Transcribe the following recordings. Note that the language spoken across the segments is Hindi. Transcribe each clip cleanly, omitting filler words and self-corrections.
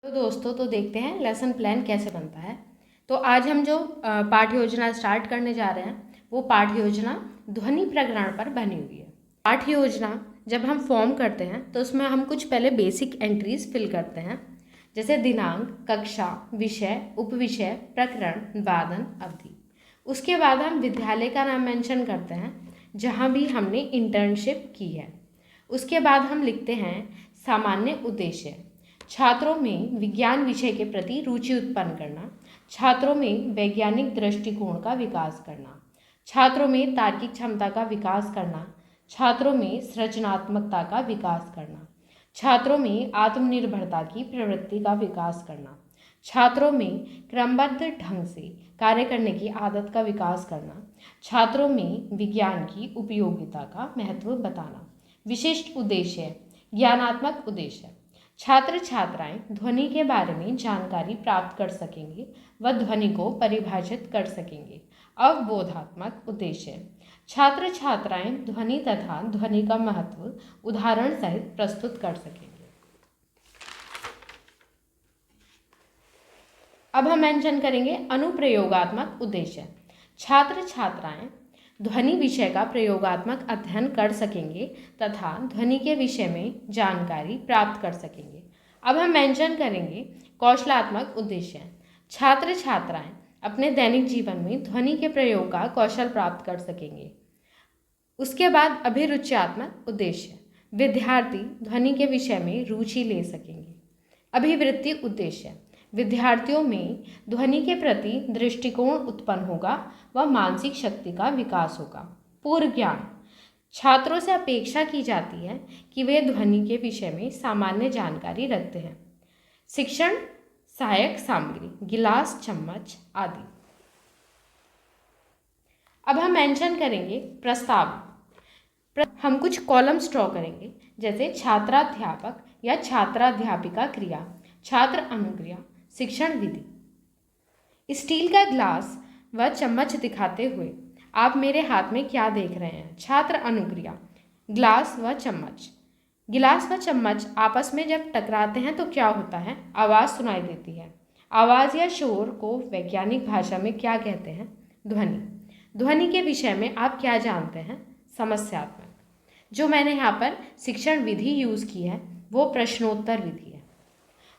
तो दोस्तों, तो देखते हैं लेसन प्लान कैसे बनता है। तो आज हम जो पाठ्य योजना स्टार्ट करने जा रहे हैं वो पाठ्य योजना ध्वनि प्रकरण पर बनी हुई है। पाठ्य योजना जब हम फॉर्म करते हैं तो उसमें हम कुछ पहले बेसिक एंट्रीज फिल करते हैं, जैसे दिनांक, कक्षा, विषय, उपविषय, प्रकरण, वादन, अवधि। उसके बाद हम विद्यालय का नाम मेंशन करते हैं जहाँ भी हमने इंटर्नशिप की है। उसके बाद हम लिखते हैं सामान्य उद्देश्य, छात्रों में विज्ञान विषय के प्रति रुचि उत्पन्न करना, छात्रों में वैज्ञानिक दृष्टिकोण का विकास करना, छात्रों में तार्किक क्षमता का विकास करना, छात्रों में सृजनात्मकता का विकास करना, छात्रों में आत्मनिर्भरता की प्रवृत्ति का विकास करना, छात्रों में क्रमबद्ध ढंग से कार्य करने की आदत का विकास करना, छात्रों में विज्ञान की उपयोगिता का महत्व बताना। विशिष्ट उद्देश्य, ज्ञानात्मक उद्देश्य, छात्र छात्राएं ध्वनि के बारे में जानकारी प्राप्त कर सकेंगे व ध्वनि को परिभाषित कर सकेंगे। अवबोधात्मक उद्देश्य, छात्र छात्राएं ध्वनि तथा ध्वनि का महत्व उदाहरण सहित प्रस्तुत कर सकेंगे। अब हम मेंशन करेंगे अनुप्रयोगात्मक उद्देश्य, छात्र छात्राएं ध्वनि विषय का प्रयोगात्मक अध्ययन कर सकेंगे तथा ध्वनि के विषय में जानकारी प्राप्त कर सकेंगे। अब हम मेंशन करेंगे कौशलात्मक उद्देश्य, छात्र छात्राएं अपने दैनिक जीवन में ध्वनि के प्रयोग का कौशल प्राप्त कर सकेंगे। उसके बाद अभिरुच्यात्मक उद्देश्य, विद्यार्थी ध्वनि के विषय में रुचि ले सकेंगे। अभिवृत्ति उद्देश्य, विद्यार्थियों में ध्वनि के प्रति दृष्टिकोण उत्पन्न होगा व मानसिक शक्ति का विकास होगा। पूर्व ज्ञान, छात्रों से अपेक्षा की जाती है कि वे ध्वनि के विषय में सामान्य जानकारी रखते हैं। शिक्षण सहायक सामग्री, गिलास, चम्मच आदि। अब हम मेंशन करेंगे प्रस्ताव। हम कुछ कॉलम्स ड्रॉ करेंगे, जैसे छात्राध्यापक या छात्राध्यापिका क्रिया, छात्र अनुक्रिया, शिक्षण विधि। स्टील का ग्लास व चम्मच दिखाते हुए आप मेरे हाथ में क्या देख रहे हैं? छात्र अनुक्रिया, ग्लास व चम्मच। गिलास व चम्मच आपस में जब टकराते हैं तो क्या होता है? आवाज़ सुनाई देती है। आवाज़ या शोर को वैज्ञानिक भाषा में क्या कहते हैं? ध्वनि। ध्वनि के विषय में आप क्या जानते हैं? समस्यात्मक। जो मैंने यहाँ पर शिक्षण विधि यूज़ की है वो प्रश्नोत्तर विधि है।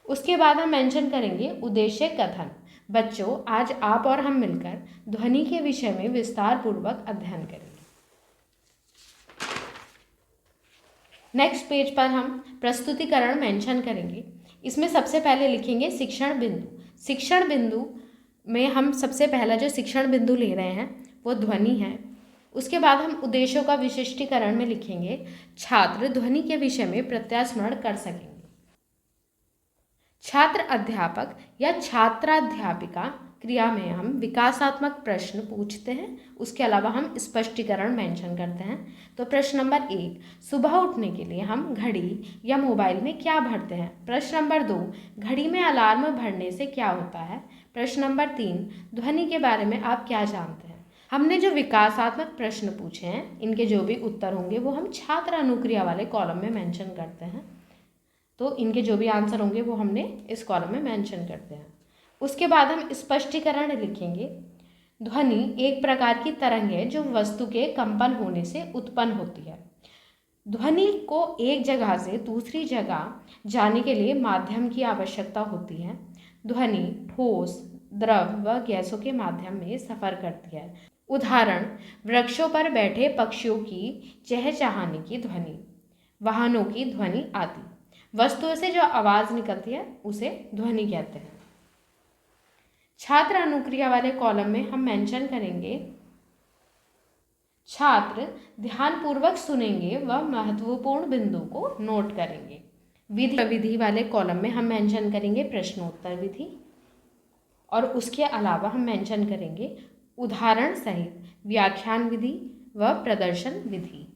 उसके बाद हम मेंशन करेंगे उद्देश्य कथन। बच्चों, आज आप और हम मिलकर ध्वनि के विषय में विस्तार पूर्वक अध्ययन करेंगे। नेक्स्ट पेज पर हम प्रस्तुतिकरण मेंशन करेंगे। इसमें सबसे पहले लिखेंगे शिक्षण बिंदु। शिक्षण बिंदु में हम सबसे पहला जो शिक्षण बिंदु ले रहे हैं वो ध्वनि है। उसके बाद हम उद्देश्यों का विशिष्टीकरण में लिखेंगे छात्र ध्वनि के विषय में प्रत्यास्मरण कर सकेंगे। छात्र अध्यापक या छात्राध्यापिका क्रिया में हम विकासात्मक प्रश्न पूछते हैं। उसके अलावा हम स्पष्टीकरण मेंशन करते हैं। तो प्रश्न नंबर 1, सुबह उठने के लिए हम घड़ी या मोबाइल में क्या भरते हैं? प्रश्न नंबर 2, घड़ी में अलार्म भरने से क्या होता है? प्रश्न नंबर 3, ध्वनि के बारे में आप क्या जानते हैं? हमने जो विकासात्मक प्रश्न पूछे हैं इनके जो भी उत्तर होंगे वो हम छात्र अनुक्रिया वाले कॉलम में मेंशन करते हैं। तो इनके जो भी आंसर होंगे वो हमने इस कॉलम में मेंशन करते हैं। उसके बाद हम स्पष्टीकरण लिखेंगे। ध्वनि एक प्रकार की तरंग है जो वस्तु के कंपन होने से उत्पन्न होती है। ध्वनि को एक जगह से दूसरी जगह जाने के लिए माध्यम की आवश्यकता होती है। ध्वनि ठोस, द्रव व गैसों के माध्यम में सफ़र करती है। उदाहरण, वृक्षों पर बैठे पक्षियों की चहचहाने की ध्वनि, वाहनों की ध्वनि आदि। वस्तुओं से जो आवाज़ निकलती है उसे ध्वनि कहते हैं। छात्र अनुक्रिया वाले कॉलम में हम मेंशन करेंगे छात्र ध्यानपूर्वक सुनेंगे व महत्वपूर्ण बिंदु को नोट करेंगे। विधि वाले कॉलम में हम मेंशन करेंगे प्रश्नोत्तर विधि और उसके अलावा हम मेंशन करेंगे उदाहरण सहित व्याख्यान विधि व प्रदर्शन विधि।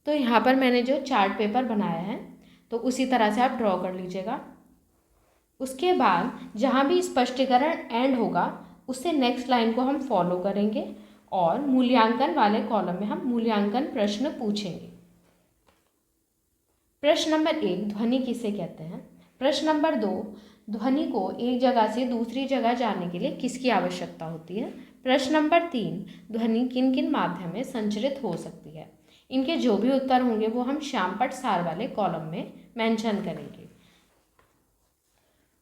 तो यहाँ पर मैंने जो चार्ट पेपर बनाया है तो उसी तरह से आप ड्रॉ कर लीजिएगा। उसके बाद जहाँ भी स्पष्टीकरण एंड होगा उससे नेक्स्ट लाइन को हम फॉलो करेंगे और मूल्यांकन वाले कॉलम में हम मूल्यांकन प्रश्न पूछेंगे। प्रश्न नंबर 1, ध्वनि किसे कहते हैं? प्रश्न नंबर 2, ध्वनि को एक जगह से दूसरी जगह जाने के लिए किसकी आवश्यकता होती है। प्रश्न नंबर 3, ध्वनि किन किन माध्यम में संचरित हो सकती है। इनके जो भी उत्तर होंगे वो हम श्यामपट्ट सार वाले कॉलम में मेंशन करेंगे।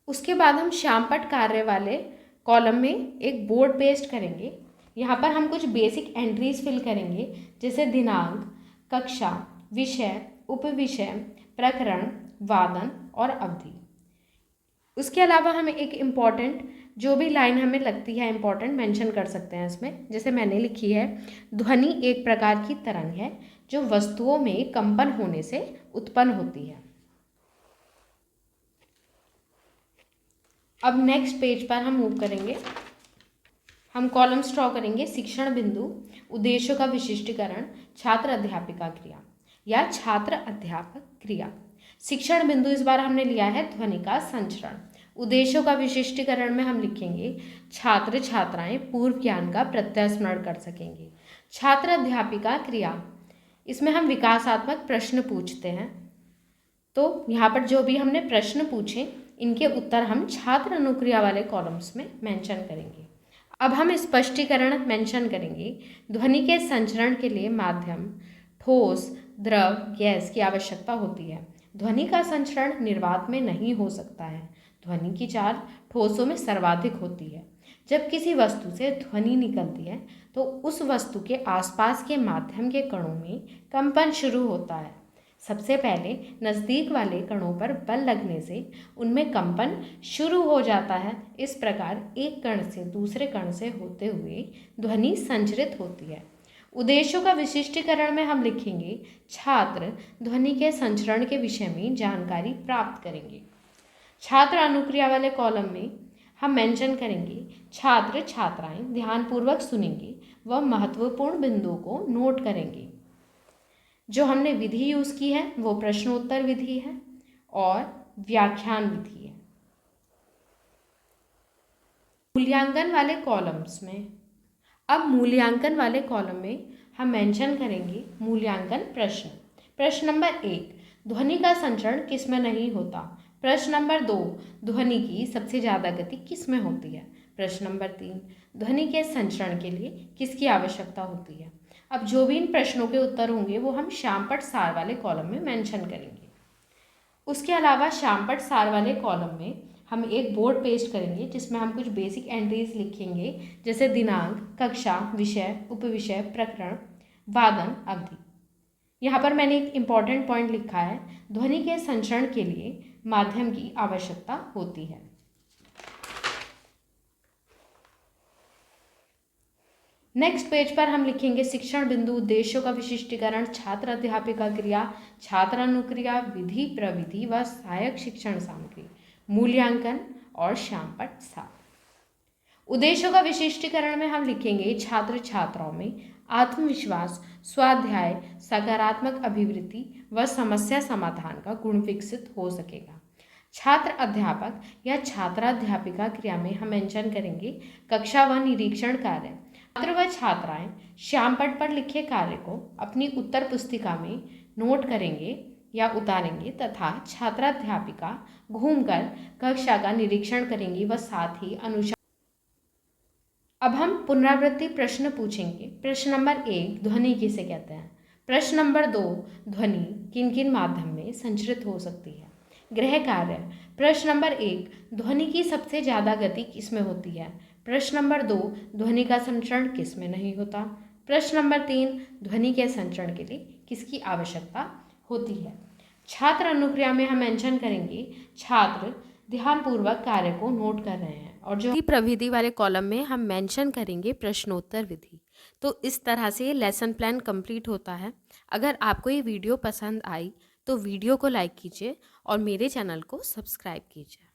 उसके बाद हम श्यामपट्ट कार्य वाले कॉलम में एक बोर्ड पेस्ट करेंगे। यहाँ पर हम कुछ बेसिक एंट्रीज फिल करेंगे, जैसे दिनांक, कक्षा, विषय, उपविषय, प्रकरण, वादन और अवधि। उसके अलावा हम एक इम्पॉर्टेंट जो भी लाइन हमें लगती है इम्पॉर्टेंट मेंशन कर सकते हैं इसमें। जैसे मैंने लिखी है, ध्वनि एक प्रकार की तरंग है जो वस्तुओं में कंपन होने से उत्पन्न होती है। अब नेक्स्ट पेज पर हम मूव करेंगे। हम कॉलम्स ड्रॉ करेंगे। शिक्षण बिंदु, उद्देश्यों का विशिष्टीकरण, छात्र अध्यापिका क्रिया या छात्र अध्यापक क्रिया। शिक्षण बिंदु इस बार हमने लिया है ध्वनि का संचरण। उद्देश्यों का विशिष्टीकरण में हम लिखेंगे छात्र छात्राएं पूर्व ज्ञान का प्रत्यास्मरण कर सकेंगे। छात्र अध्यापिका क्रिया, इसमें हम विकासात्मक प्रश्न पूछते हैं। तो यहाँ पर जो भी हमने प्रश्न पूछे इनके उत्तर हम छात्र अनुक्रिया वाले कॉलम्स में मेंशन करेंगे। अब हम स्पष्टीकरण मेंशन करेंगे। ध्वनि के संचरण के लिए माध्यम, ठोस, द्रव, गैस की आवश्यकता होती है। ध्वनि का संचरण निर्वात में नहीं हो सकता है। ध्वनि की चाल ठोसों में सर्वाधिक होती है। जब किसी वस्तु से ध्वनि निकलती है तो उस वस्तु के आसपास के माध्यम के कणों में कंपन शुरू होता है। सबसे पहले नज़दीक वाले कणों पर बल लगने से उनमें कंपन शुरू हो जाता है। इस प्रकार एक कण से दूसरे कण से होते हुए ध्वनि संचरित होती है। उद्देश्यों का विशिष्टीकरण में हम लिखेंगे छात्र ध्वनि के संचरण के विषय में जानकारी प्राप्त करेंगे। छात्र अनुक्रिया वाले कॉलम में हम मेंशन करेंगे छात्र छात्राएं ध्यानपूर्वक सुनेंगे व महत्वपूर्ण बिंदुओं को नोट करेंगे। जो हमने विधि यूज़ की है वो प्रश्नोत्तर विधि है और व्याख्यान विधि है। मूल्यांकन वाले कॉलम्स में, अब मूल्यांकन वाले कॉलम में हम मेंशन करेंगे मूल्यांकन प्रश्न। प्रश्न नंबर 1, ध्वनि का संचरण किस में नहीं होता। प्रश्न नंबर 2, ध्वनि की सबसे ज़्यादा गति किस में होती है। प्रश्न नंबर 3, ध्वनि के संचरण के लिए किसकी आवश्यकता होती है। अब जो भी इन प्रश्नों के उत्तर होंगे वो हम श्यामपट्ट सार वाले कॉलम में मेंशन करेंगे। उसके अलावा श्यामपट्ट सार वाले कॉलम में हम एक बोर्ड पेस्ट करेंगे जिसमें हम कुछ बेसिक एंट्रीज लिखेंगे, जैसे दिनांक, कक्षा, विषय, उपविषय, प्रकरण, वादन, अवधि। यहाँ पर मैंने एक इम्पॉर्टेंट पॉइंट लिखा है, ध्वनि के संचरण के लिए माध्यम की आवश्यकता होती है। नेक्स्ट पेज पर हम लिखेंगे शिक्षण बिंदु, उद्देश्यों का विशिष्टीकरण, छात्र अध्यापिका क्रिया, छात्र अनुक्रिया, विधि प्रविधि व सहायक शिक्षण सामग्री, मूल्यांकन और श्यामपट्ट सार। उद्देश्यों का विशिष्टीकरण में हम लिखेंगे छात्र छात्राओं में आत्मविश्वास, स्वाध्याय, सकारात्मक अभिवृत्ति व समस्या समाधान का गुण विकसित हो सकेगा। छात्र अध्यापक या छात्राध्यापिका क्रिया में हम मेंशन करेंगे कक्षा व निरीक्षण कार्य। छात्र व छात्राएं श्यामपट्ट पर लिखे कार्य को अपनी उत्तर पुस्तिका में नोट करेंगे या उतारेंगे तथा छात्राध्यापिका घूमकर कक्षा का निरीक्षण करेंगी व साथ ही अनुशासन। अब हम पुनरावृत्ति प्रश्न पूछेंगे। प्रश्न नंबर 1, ध्वनि किसे कहते हैं। प्रश्न नंबर 2, ध्वनि किन किन माध्यम में संचरित हो सकती है। गृह कार्य, प्रश्न नंबर 1, ध्वनि की सबसे ज़्यादा गति किस में होती है। प्रश्न नंबर 2, ध्वनि का संचरण किस में नहीं होता। प्रश्न नंबर 3, ध्वनि के संचरण के लिए किसकी आवश्यकता होती है। छात्र अनुक्रिया में हम मेंशन करेंगे छात्र ध्यानपूर्वक कार्य को नोट कर रहे हैं, और जो प्रविधि वाले कॉलम में हम मेंशन करेंगे प्रश्नोत्तर विधि। तो इस तरह से लेसन प्लान कंप्लीट होता है। अगर आपको ये वीडियो पसंद आई तो वीडियो को लाइक कीजिए और मेरे चैनल को सब्सक्राइब कीजिए।